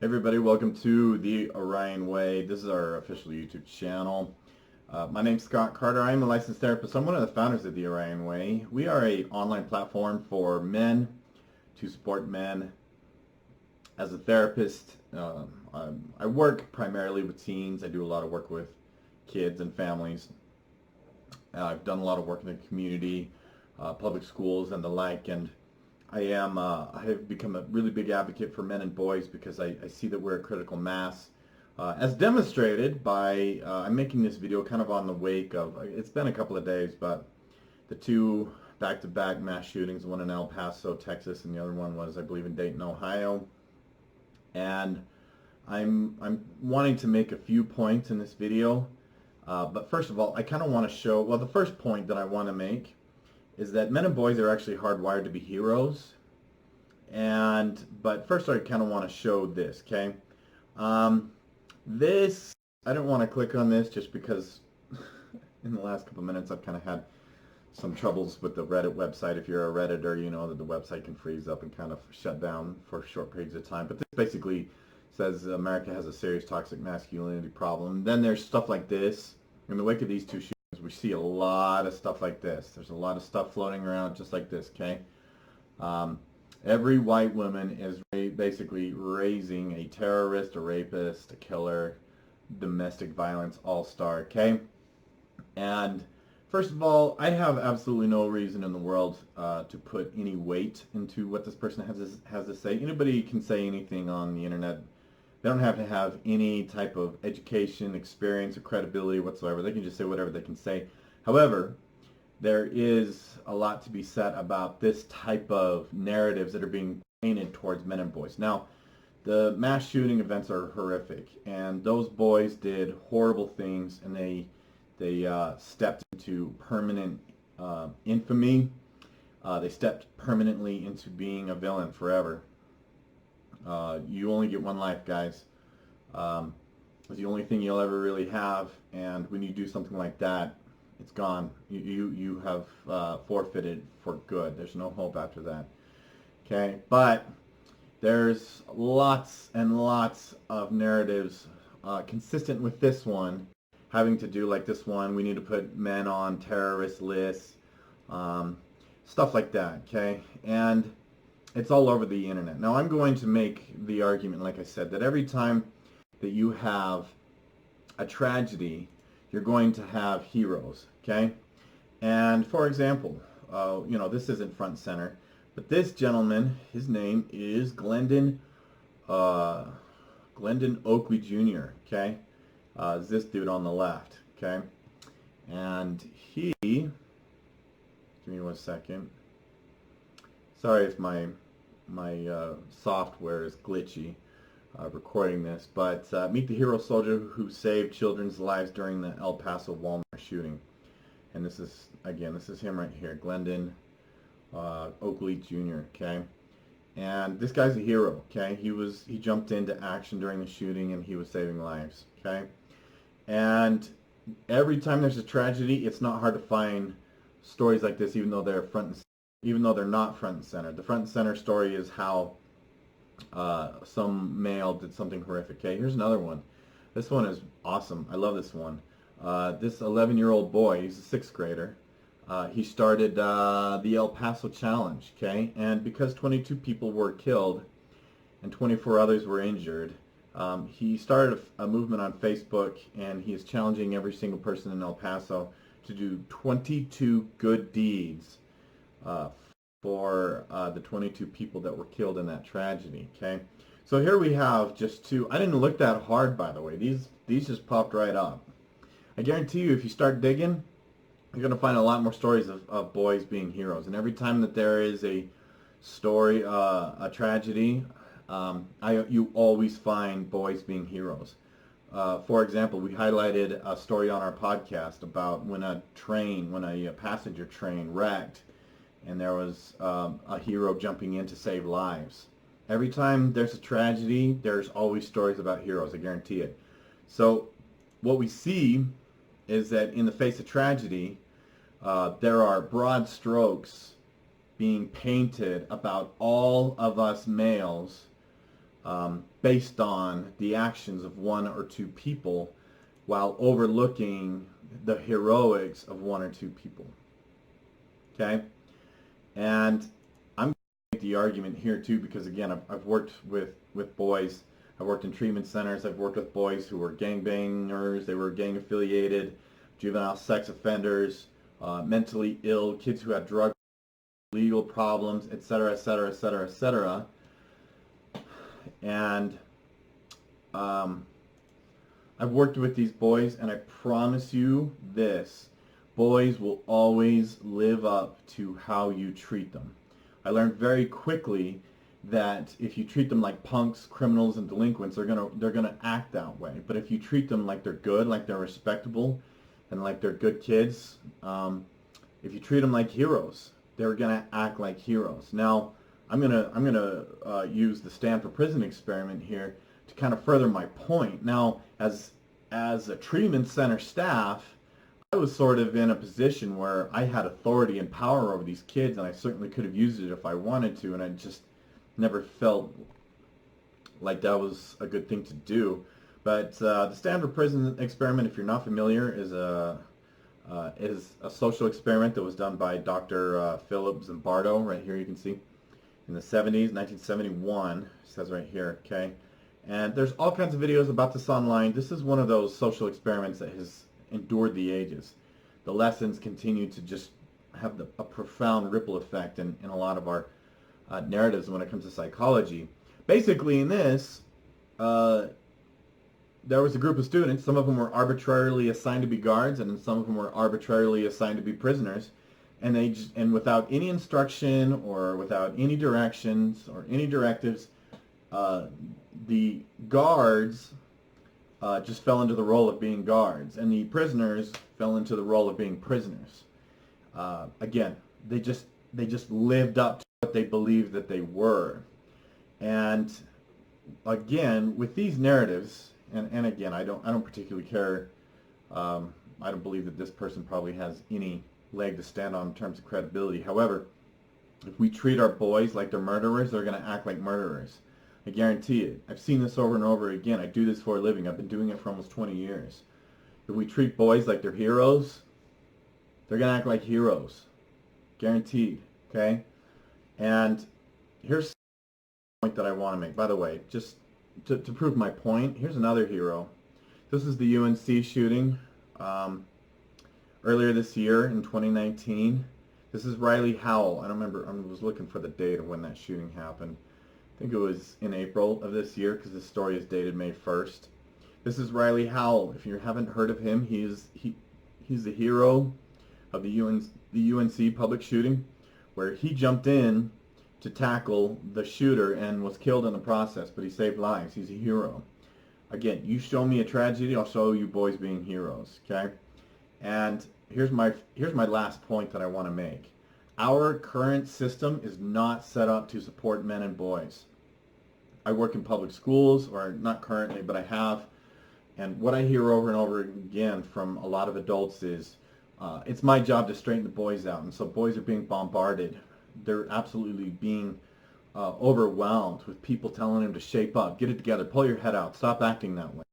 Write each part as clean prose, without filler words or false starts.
Everybody, welcome to the Orion Way. This is our official YouTube channel. My name's Scott Carter. I'm a licensed therapist. I'm one of the founders of the Orion Way. We are an online platform for men to support men. As a therapist, I work primarily with teens. I do a lot of work with kids and families. I've done a lot of work in the community, public schools and the like, and I have become a really big advocate for men and boys because I see that we're a critical mass. As demonstrated by, I'm making this video kind of on the wake of, it's been a couple of days, but the two back-to-back mass shootings, one in El Paso, Texas, and the other one was, I believe, in Dayton, Ohio. And I'm wanting to make a few points in this video. But first of all, I kind of want to show, well, the first point that I want to make is that men and boys are actually hardwired to be heroes. But first I kind of want to show this, okay? This, I don't want to click on this just because in the last couple of minutes I've kind of had some troubles with the Reddit website. If you're a Redditor, you know that the website can freeze up and kind of shut down for short periods of time. But this basically says America has a serious toxic masculinity problem. Then there's stuff like this. In the wake of these two shootings, we see a lot of stuff like this. There's a lot of stuff floating around just like this, okay? Every white woman is basically raising a terrorist, a rapist, a killer, domestic violence all-star, okay? And first of all, I have absolutely no reason in the world to put any weight into what this person has to say. Anybody can say anything on the internet. They don't have to have any type of education, experience, or credibility whatsoever. They can just say whatever they can say. However, there is a lot to be said about this type of narratives that are being painted towards men and boys. Now, the mass shooting events are horrific, and those boys did horrible things, and they stepped into permanent infamy. They stepped permanently into being a villain forever. You only get one life, guys. It's the only thing you'll ever really have, and when you do something like that, it's gone. You have forfeited for good. There's no hope after that. Okay, but there's lots and lots of narratives consistent with this one, having to do like this one. We need to put men on terrorist lists, stuff like that. Okay, and it's all over the internet. Now, I'm going to make the argument, like I said, that every time that you have a tragedy, you're going to have heroes, okay? And for example, this isn't front and center, but this gentleman, his name is Glendon Oakley Jr., okay? Is this dude on the left, okay? And he, give me 1 second. Sorry if my software is glitchy recording this, but meet the hero soldier who saved children's lives during the El Paso Walmart shooting. And this is him right here, Glendon Oakley Jr., okay? And this guy's a hero, okay? He jumped into action during the shooting, and he was saving lives, okay? And every time there's a tragedy, it's not hard to find stories like this, even though they're not front and center. The front and center story is how some male did something horrific. Okay, here's another one. This one is awesome. I love this one. This 11-year-old boy, he's a 6th grader. He started the El Paso Challenge, okay? And because 22 people were killed and 24 others were injured, he started a movement on Facebook, and he is challenging every single person in El Paso to do 22 good deeds for the 22 people that were killed in that tragedy, okay? So here we have just two. I didn't look that hard, by the way. These just popped right up. I guarantee you, if you start digging, you're going to find a lot more stories of boys being heroes. And every time that there is a story, a tragedy, you always find boys being heroes. For example, we highlighted a story on our podcast about when a passenger train wrecked, and there was a hero jumping in to save lives. Every time there's a tragedy, there's always stories about heroes, I guarantee it. So what we see is that in the face of tragedy, there are broad strokes being painted about all of us males based on the actions of one or two people while overlooking the heroics of one or two people. Okay? And I'm going to make the argument here too, because again, I've worked with boys. I've worked in treatment centers. I've worked with boys who were gangbangers. They were gang affiliated, juvenile sex offenders, mentally ill, kids who had drug legal problems, etc., etc., etc., etc. And I've worked with these boys, and I promise you this: boys will always live up to how you treat them. I learned very quickly that if you treat them like punks, criminals, and delinquents, they're gonna act that way. But if you treat them like they're good, like they're respectable, and like they're good kids, if you treat them like heroes, they're gonna act like heroes. Now, I'm gonna use the Stanford Prison experiment here to kind of further my point. Now, as a treatment center staff, I was sort of in a position where I had authority and power over these kids, and I certainly could have used it if I wanted to, and I just never felt like that was a good thing to do. But the Stanford Prison experiment, if you're not familiar, is a social experiment that was done by Dr. Philip Zimbardo. Right here you can see in the 70s, 1971, it says right here, okay? And there's all kinds of videos about this online. This is one of those social experiments that has endured the ages. The lessons continue to just have a profound ripple effect in a lot of our narratives when it comes to psychology. Basically in this, there was a group of students. Some of them were arbitrarily assigned to be guards, and some of them were arbitrarily assigned to be prisoners. And without any instruction or without any directions or any directives, the guards just fell into the role of being guards, and the prisoners fell into the role of being prisoners. Again, they just lived up to what they believed that they were. And again, with these narratives, and again, I don't particularly care. I don't believe that this person probably has any leg to stand on in terms of credibility. However, if we treat our boys like they're murderers, they're going to act like murderers. I guarantee it. I've seen this over and over again. I do this for a living. I've been doing it for almost 20 years. If we treat boys like they're heroes, they're going to act like heroes. Guaranteed. Okay? And here's the point that I want to make. By the way, just to prove my point, here's another hero. This is the UNC shooting earlier this year in 2019. This is Riley Howell. I don't remember. I was looking for the date of when that shooting happened. I think it was in April of this year, because this story is dated May 1st. This is Riley Howell. If you haven't heard of him, he's the hero of the UNC public shooting, where he jumped in to tackle the shooter and was killed in the process, but he saved lives. He's a hero. Again, you show me a tragedy, I'll show you boys being heroes, okay? And here's my last point that I want to make. Our current system is not set up to support men and boys. I work in public schools, or not currently, but I have, and what I hear over and over again from a lot of adults is, it's my job to straighten the boys out, and so boys are being bombarded. They're absolutely being overwhelmed with people telling them to shape up, get it together, pull your head out, stop acting that way.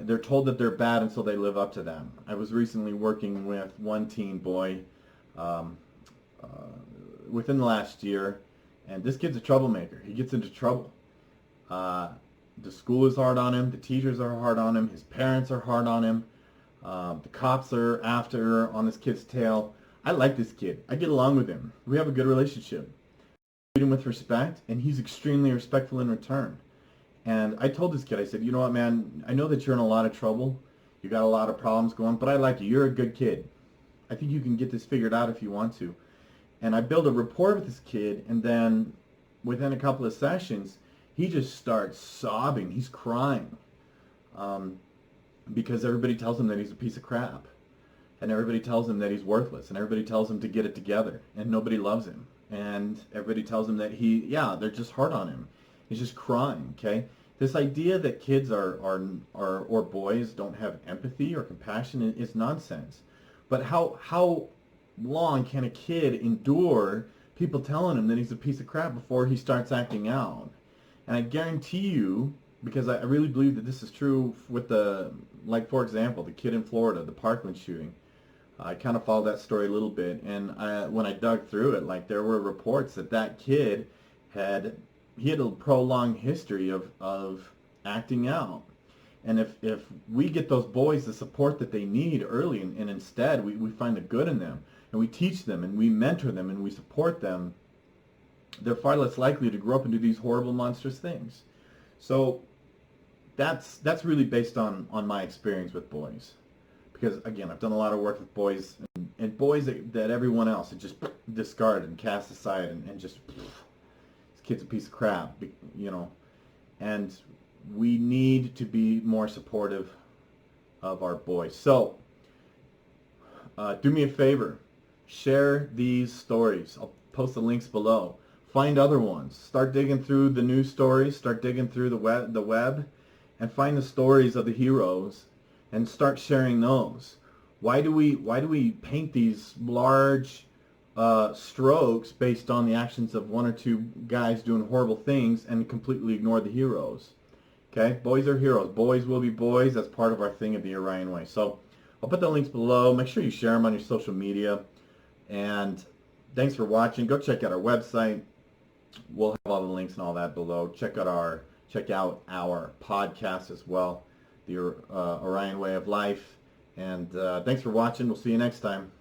They're told that they're bad, and so they live up to them. I was recently working with one teen boy within the last year, and this kid's a troublemaker. He gets into trouble. The school is hard on him. The teachers are hard on him. His parents are hard on him. The cops are after on this kid's tail. I like this kid. I get along with him. We have a good relationship. I treat him with respect, and he's extremely respectful in return. And I told this kid, I said, you know what, man, I know that you're in a lot of trouble. You got a lot of problems going, but I like you. You're a good kid. I think you can get this figured out if you want to. And I build a rapport with this kid, and then within a couple of sessions, he just starts sobbing. He's crying because everybody tells him that he's a piece of crap, and everybody tells him that he's worthless, and everybody tells him to get it together, and nobody loves him, and everybody tells him that they're just hard on him. He's just crying. Okay, this idea that kids or boys don't have empathy or compassion is nonsense. But how long can a kid endure people telling him that he's a piece of crap before he starts acting out? And I guarantee you, because I really believe that this is true with like for example, the kid in Florida, the Parkland shooting. I kind of followed that story a little bit, and when I dug through it, like there were reports that that kid had a prolonged history of acting out. And if we get those boys the support that they need early, and instead we find the good in them, and we teach them, and we mentor them, and we support them, they're far less likely to grow up and do these horrible, monstrous things. So that's really based on my experience with boys. Because, again, I've done a lot of work with boys, and boys that everyone else had just discarded and cast aside, and just, this kid's a piece of crap, you know. And we need to be more supportive of our boys. So, do me a favor. Share these stories. I'll post the links below. Find other ones. Start digging through the news stories. Start digging through the web, and find the stories of the heroes, and start sharing those. Why do we paint these large strokes based on the actions of one or two guys doing horrible things and completely ignore the heroes? Okay, boys are heroes. Boys will be boys. That's part of our thing of the Orion way. So I'll put the links below. Make sure you share them on your social media. And thanks for watching. Go check out our website. We'll have all the links and all that below. Check out our podcast as well, the Orion Way of Life. And thanks for watching. We'll see you next time.